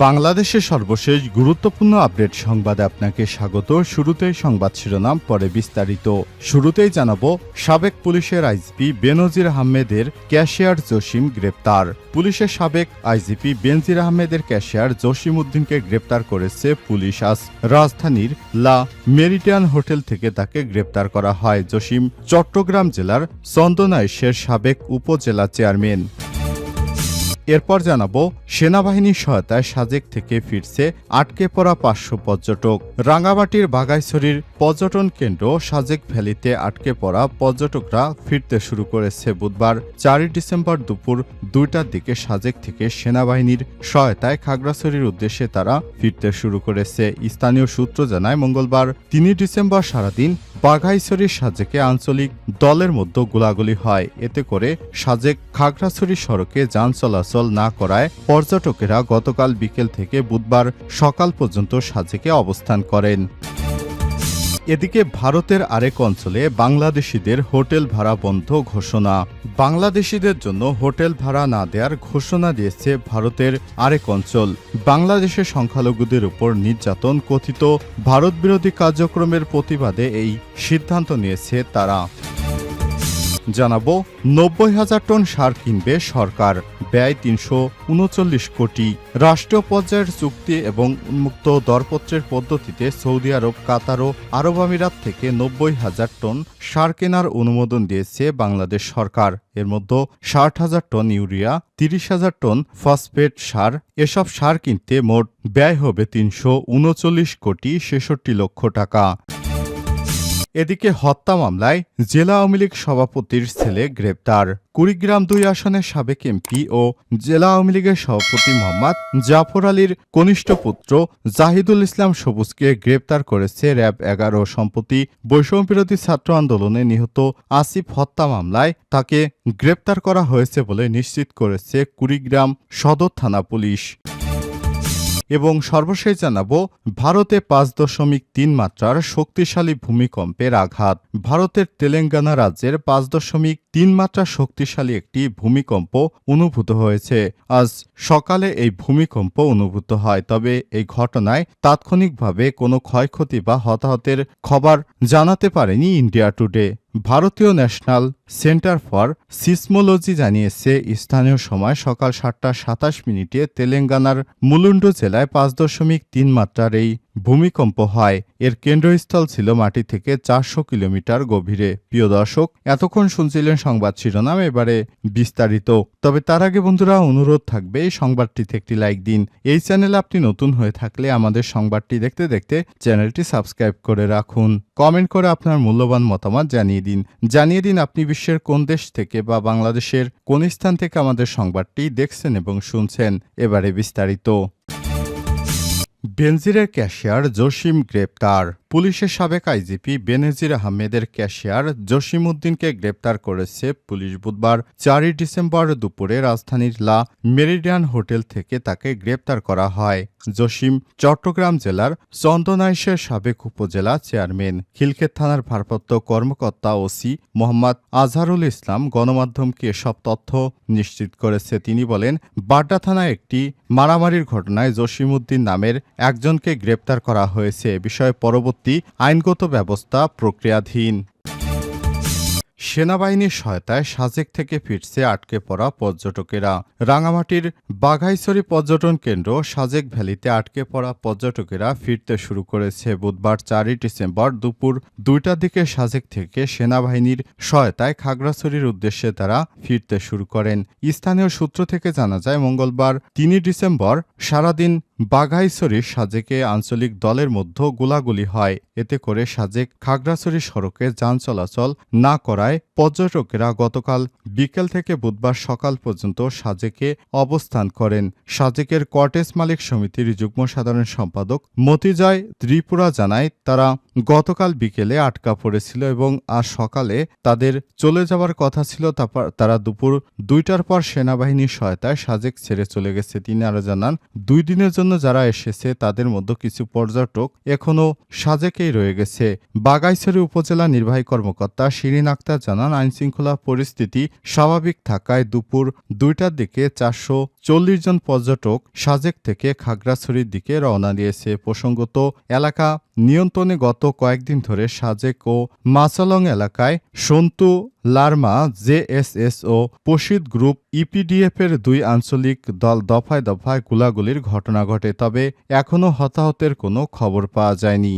বাংলাদেশের সর্বশেষ গুরুত্বপূর্ণ আপডেট সংবাদে আপনাকে স্বাগত। শুরুতেই সংবাদ শিরোনাম, পরে বিস্তারিত। শুরুতেই জানাবো, সাবেক পুলিশের আইজিপি বেনজির আহমেদের ক্যাশিয়ার জসিম গ্রেপ্তার। পুলিশের সাবেক আইজিপি বেনজির আহমেদের ক্যাশিয়ার জসিম উদ্দিনকে গ্রেপ্তার করেছে পুলিশ। আজ রাজধানীর লা মেরিডিয়ান হোটেল থেকে তাকে গ্রেপ্তার করা হয়। জসিম চট্টগ্রাম জেলার চন্দনাইশের সাবেক উপজেলা চেয়ারম্যান। এরপর জানাবো, সেনাবাহিনীর সহায়তায় সাজেক থেকে ফিরছে আটকে পড়া 500 পর্যটক। রাঙ্গামাটির বাঘাইছড়ির পর্যটন কেন্দ্র সাজেক ভ্যালিতে আটকে পড়া পর্যটকরা ফিরতে শুরু করেছে। বুধবার 4 ডিসেম্বর দুপুর 2টার দিকে সাজেক থেকে সেনাবাহিনীর সহায়তায় খাগড়াছড়ির উদ্দেশ্যে তারা ফিরতে শুরু করেছে। স্থানীয় সূত্র জানায়, মঙ্গলবার 3 ডিসেম্বর সারাদিন বাঘাইছড়ির সাজেকে আঞ্চলিক দলের মধ্যে গোলাগুলি হয়। এতে করে সাজেক খাগড়াছড়ি সড়কে যান চলাচল না করায় পর্যটকেরা গতকাল বিকেল থেকে বুধবার সকাল পর্যন্ত সাজেকে অবস্থান করেন। এদিকে ভারতের আরেক অঞ্চলে বাংলাদেশিদের হোটেল ভাড়া বন্ধ ঘোষণা। বাংলাদেশিদের জন্য হোটেল ভাড়া না দেওয়ার ঘোষণা দিয়েছে ভারতের আরেক অঞ্চল। বাংলাদেশের সংখ্যালঘুদের উপর নির্যাতন, কথিত ভারত বিরোধী কার্যক্রমের প্রতিবাদে এই সিদ্ধান্ত নিয়েছে তারা। জানাবো, 90,000 টন সার কিনবে সরকার, ব্যয় 339 কোটি। রাষ্ট্রীয় পর্যায়ের চুক্তি এবং উন্মুক্ত দরপত্রের পদ্ধতিতে সৌদি আরব, কাতার ও আরব আমিরাত থেকে 90,000 টন সার কেনার অনুমোদন দিয়েছে বাংলাদেশ সরকার। এর মধ্যে 60,000 টন ইউরিয়া, 30,000 টন ফসফেট সার। এসব সার কিনতে মোট ব্যয় হবে 339 কোটি 66 লক্ষ টাকা। এদিকে হত্যা মামলায় জেলা আওয়ামী লীগ সভাপতির ছেলে গ্রেপ্তার। কুড়িগ্রাম 2 আসনের সাবেক এমপি ও জেলা আওয়ামী লীগের সভাপতি মোহাম্মদ জাফর আলীর কনিষ্ঠ পুত্র জাহিদুল ইসলাম সবুজকে গ্রেপ্তার করেছে র্যাব 11। সম্প্রতি বৈষম্যবিরোধী ছাত্র আন্দোলনে নিহত আসিফ হত্যা মামলায় তাকে গ্রেপ্তার করা হয়েছে বলে নিশ্চিত করেছে কুড়িগ্রাম সদর থানা পুলিশ। এবং সর্বশেষ জানাবো, ভারতে 5.3 মাত্রার শক্তিশালী ভূমিকম্পের আঘাত। ভারতের তেলেঙ্গানা রাজ্যের 5.3 মাত্রা শক্তিশালী একটি ভূমিকম্প অনুভূত হয়েছে। আজ সকালে এই ভূমিকম্প অনুভূত হয়। তবে এই ঘটনায় তাৎক্ষণিকভাবে কোনো ক্ষয়ক্ষতি বা হতাহতের খবর জানাতে পারেনি ইন্ডিয়া টুডে। ভারতীয় ন্যাশনাল সেন্টার ফর সিসমোলজি জানিয়েছে, স্থানীয় সময় সকাল 7টা 27 তেলেঙ্গানার মুলুন্ডু জেলায় 5.3 মাত্রার এই ভূমিকম্প হয়। এর কেন্দ্রস্থল ছিল মাটি থেকে 400 কিলোমিটার গভীরে। প্রিয় দর্শক, এতক্ষণ শুনছিলেন সংবাদ শিরোনাম, এবারে বিস্তারিত। তবে তার আগে বন্ধুরা, অনুরোধ থাকবে এই সংবাদটিতে একটি লাইক দিন। এই চ্যানেলে আপনি নতুন হয়ে থাকলে আমাদের সংবাদটি দেখতে দেখতে চ্যানেলটি সাবস্ক্রাইব করে রাখুন। কমেন্ট করে আপনার মূল্যবান মতামত জানিয়ে দিন আপনি বিশ্বের কোন দেশ থেকে বা বাংলাদেশের কোন স্থান থেকে আমাদের সংবাদটি দেখছেন এবং শুনছেন। এবারে বিস্তারিত। বেনজিরের ক্যাশিয়ার জসিম গ্রেপ্তার। পুলিশের সাবেক আইজিপি বেনজির আহমেদের ক্যাশিয়ার জসিম উদ্দিনকে গ্রেপ্তার করেছে পুলিশ। বুধবার 4 ডিসেম্বর দুপুরে রাজধানীর লা মেরিডিয়ান হোটেল থেকে তাকে গ্রেপ্তার করা হয়। জসিম চট্টগ্রাম জেলার চন্দনাইশের সাবেক উপজেলা চেয়ারম্যান। খিলক্ষেত থানার ভারপ্রাপ্ত কর্মকর্তা ওসি মোহাম্মদ আজহারুল ইসলাম গণমাধ্যমকে এসব তথ্য নিশ্চিত করেছে। তিনি বলেন, বাড্ডা থানায় একটি মারামারির ঘটনায় জসিম উদ্দিন নামের একজনকে গ্রেপ্তার করা হয়েছে। এ বিষয়ে পরবর্তী আইনগত ব্যবস্থা প্রক্রিয়াধীন। সেনাবাহিনীর সহায়তায় সাজেক থেকে ফিরছে আটকে পড়া পর্যটকেরা। রাঙ্গামাটির বাঘাইছড়ি পর্যটন কেন্দ্র সাজেক ভ্যালিতে আটকে পড়া পর্যটকেরা ফিরতে শুরু করেছে। বুধবার 4 ডিসেম্বর দুপুর 2টার দিকে সাজেক থেকে সেনাবাহিনীর সহায়তায় খাগড়াছড়ির উদ্দেশ্যে তারা ফিরতে শুরু করেন। স্থানীয় সূত্র থেকে জানা যায়, মঙ্গলবার 3 ডিসেম্বর সারাদিন বাঘাইছড়ির সাজেকে আঞ্চলিক দলের মধ্যে গোলাগুলি হয়। এতে করে সাজেক খাগড়াছড়ি সড়কে যান চলাচল না করায় পর্যটকেরা গতকাল বিকেল থেকে বুধবার সকাল পর্যন্ত সাজেকে অবস্থান করেন। সাজেকের কটেজ মালিক সমিতির যুগ্ম সাধারণ সম্পাদক মতিজয় ত্রিপুরা জানায়, তারা গতকাল বিকেলে আটকা পড়েছিল এবং আজ সকালে তাদের চলে যাওয়ার কথা ছিল। তারা দুপুর 2টার পর সেনাবাহিনীর সহায়তায় সাজেক ছেড়ে চলে গেছে। তিনি আরো জানান, 2 দিনের জন্য যারা এসেছে তাদের মধ্যে কিছু পর্যটক এখনও সাজেকেই রয়ে গেছে। বাঘাইছড়ি উপজেলা নির্বাহী কর্মকর্তা শিরিন আক্তার জানান, আইনশৃঙ্খলা পরিস্থিতি স্বাভাবিক থাকায় দুপুর 2টার দিকে 40 জন পর্যটক সাজেক থেকে খাগড়াছড়ির দিকে রওনা দিয়েছে। প্রসঙ্গত, এলাকা নিয়ন্ত্রণে গত কয়েকদিন ধরে সাজেক ও মাচালং এলাকায় সন্তু লারমা জেএসএস ও পশিদ গ্রুপ ইপিডিএফের 2 আঞ্চলিক দল দফায় দফায় গোলাগুলির ঘটনা ঘটে, তবে এখনও হতাহতের কোনো খবর পাওয়া যায়নি।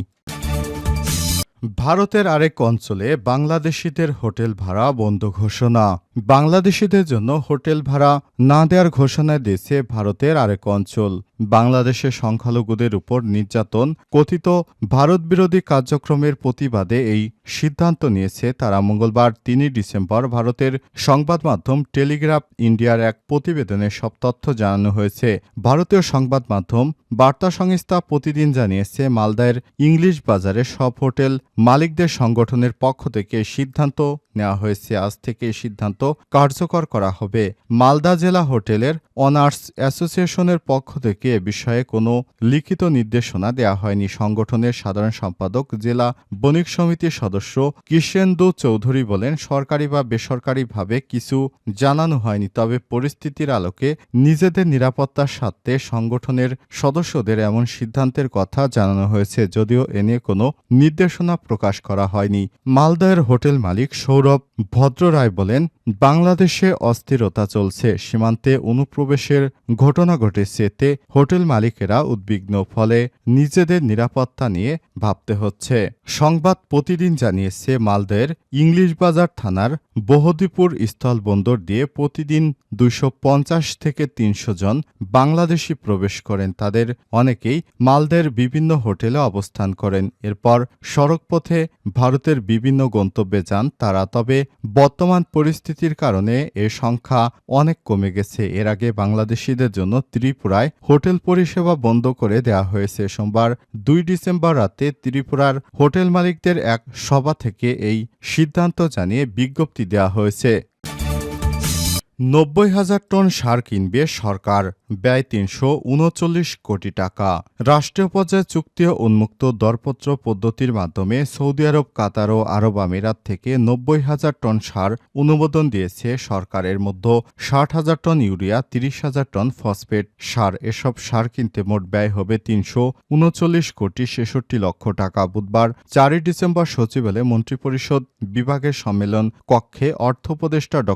ভারতের আরেক অঞ্চলে বাংলাদেশিদের হোটেল ভাড়া বন্ধ ঘোষণা। বাংলাদেশিদের জন্য হোটেল ভাড়া না দেওয়ার ঘোষণা দিয়েছে ভারতের আরেক অঞ্চল। বাংলাদেশের সংখ্যালঘুদের উপর নির্যাতন কথিত ভারত বিরোধী কার্যক্রমের প্রতিবাদে এই সিদ্ধান্ত নিয়েছে তারা। মঙ্গলবার 3 ডিসেম্বর ভারতের সংবাদ মাধ্যম টেলিগ্রাফ ইন্ডিয়ার এক প্রতিবেদনে সব তথ্য জানানো হয়েছে। ভারতীয় সংবাদ মাধ্যম বার্তা সংস্থা প্রতিদিন জানিয়েছে, মালদার ইংলিশ বাজারে সব হোটেল মালিকদের সংগঠনের পক্ষ থেকে সিদ্ধান্ত নেওয়া হয়েছে। আজ থেকে এই সিদ্ধান্ত কার্যকর করা হবে। মালদা জেলা হোটেলের অনার্স অ্যাসোসিয়েশনের পক্ষ থেকে এ বিষয়ে কোনো লিখিত নির্দেশনা দেওয়া হয়নি। সংগঠনের সাধারণ সম্পাদক জেলা বণিক সমিতির সদস্য কৃষ্ণেন্দু চৌধুরী বলেন, সরকারি বা বেসরকারিভাবে কিছু জানানো হয়নি, তবে পরিস্থিতির আলোকে নিজেদের নিরাপত্তার স্বার্থে সংগঠনের সদস্যদের এমন সিদ্ধান্তের কথা জানানো হয়েছে, যদিও এ নিয়ে কোনো নির্দেশনা প্রকাশ করা হয়নি। মালদার হোটেল মালিক সৌরভ ভদ্র রায় বলেন, বাংলাদেশে অস্থিরতা চলছে, সীমান্তে অনুপ্রবেশের ঘটনা ঘটেছে, এতে হোটেল মালিকেরা উদ্বিগ্ন, ফলে নিজেদের নিরাপত্তা নিয়ে ভাবতে হচ্ছে। সংবাদ প্রতিদিন জানিয়েছে, মালদার ইংলিশ বাজার থানার বহদীপুর স্থলবন্দর দিয়ে প্রতিদিন 250 থেকে 300 জন বাংলাদেশি প্রবেশ করেন। তাদের অনেকেই মালদার বিভিন্ন হোটেলে অবস্থান করেন, এরপর সড়কপথে ভারতের বিভিন্ন গন্তব্যে যান তারা। তবে বর্তমান পরিস্থিতির কারণে এ সংখ্যা অনেক কমে গেছে। এর আগে বাংলাদেশিদের জন্য ত্রিপুরায় হোটেল পরিষেবা বন্ধ করে দেওয়া হয়েছে। সোমবার 2 ডিসেম্বর রাতে ত্রিপুরার হোটেল মালিকদের এক সভা থেকে এই সিদ্ধান্ত জানিয়ে বিজ্ঞপ্তি দেওয়া হয়েছে। 90,000 টন সার কিনবে সরকার, ব্যয় 339 কোটি টাকা। রাষ্ট্রীয় পর্যায়ে চুক্তি ও উন্মুক্ত দরপত্র পদ্ধতির মাধ্যমে সৌদি আরব, কাতার ও আরব আমিরাত থেকে 90,000 টন সার অনুমোদন দিয়েছে সরকারের মধ্যে 60,000 টন ইউরিয়া, 30,000 টন ফসফেট সার। এসব সার কিনতে মোট ব্যয় হবে 339 কোটি 66 লক্ষ টাকা। বুধবার 4 ডিসেম্বর সচিবালয়ে মন্ত্রিপরিষদ বিভাগের সম্মেলন কক্ষে অর্থ উপদেষ্টা ড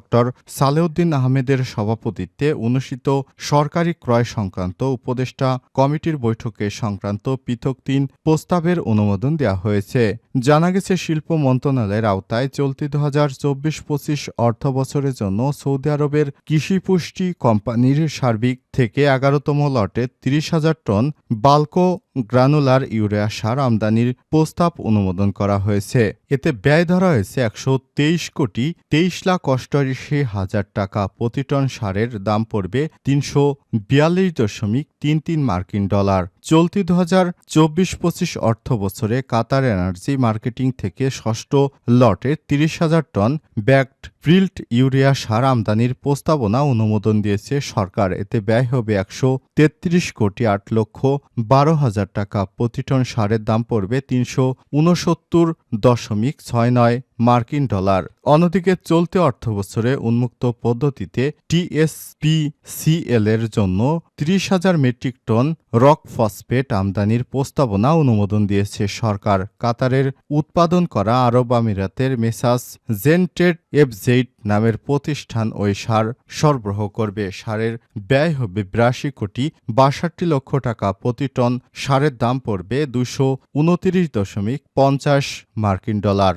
সালেউদ্দিন আহমেদের সভাপতিত্বে অনুষ্ঠিত সরকারি ক্রয় সংক্রান্ত উপদেষ্টা কমিটির বৈঠকে সংক্রান্ত পৃথক 3 প্রস্তাবের অনুমোদন দেওয়া হয়েছে। জানা গেছে, শিল্প মন্ত্রণালয়ের আওতায় চলতি 2024-25 অর্থবছরের জন্য সৌদি আরবের কৃষি পুষ্টি কোম্পানির সার্বিক থেকে 11তম লটে 30,000 টন বাল্কো গ্রানুলার ইউরিয়া সার আমদানির প্রস্তাব অনুমোদন করা হয়েছে। এতে ব্যয় ধরা হয়েছে 123 কোটি 23,88,000 টাকা। প্রতি টন সারের দাম পড়বে 342.33 মার্কিন ডলার। চলতি 2024-25 অর্থ বছরে কাতার এনার্জি মার্কেটিং থেকে ষষ্ঠ লটে 30,000 টন ব্যাকড ফিল্ড ইউরিয়া সার আমদানির প্রস্তাবনা অনুমোদন দিয়েছে সরকার। এতে ব্যয় হবে 133 কোটি 8,12,000 টাকা। প্রতি টন সারের দাম পড়বে 369.69 মার্কিন ডলার। অন্যদিকে চলতি অর্থবছরে উন্মুক্ত পদ্ধতিতে টিএসপিসিএল এর জন্য 30,000 মেট্রিক টন রক ফসফেট আমদানির প্রস্তাবনা অনুমোদন দিয়েছে সরকার। কাতারের উৎপাদন করা আরব আমিরাতের মেসাস জেনটেড এফজেইড নামের প্রতিষ্ঠান ওই সার সরবরাহ করবে। সারের ব্যয় হবে 82 কোটি 62 লক্ষ টাকা। প্রতি টন সারের দাম পড়বে 229.50 মার্কিন ডলার।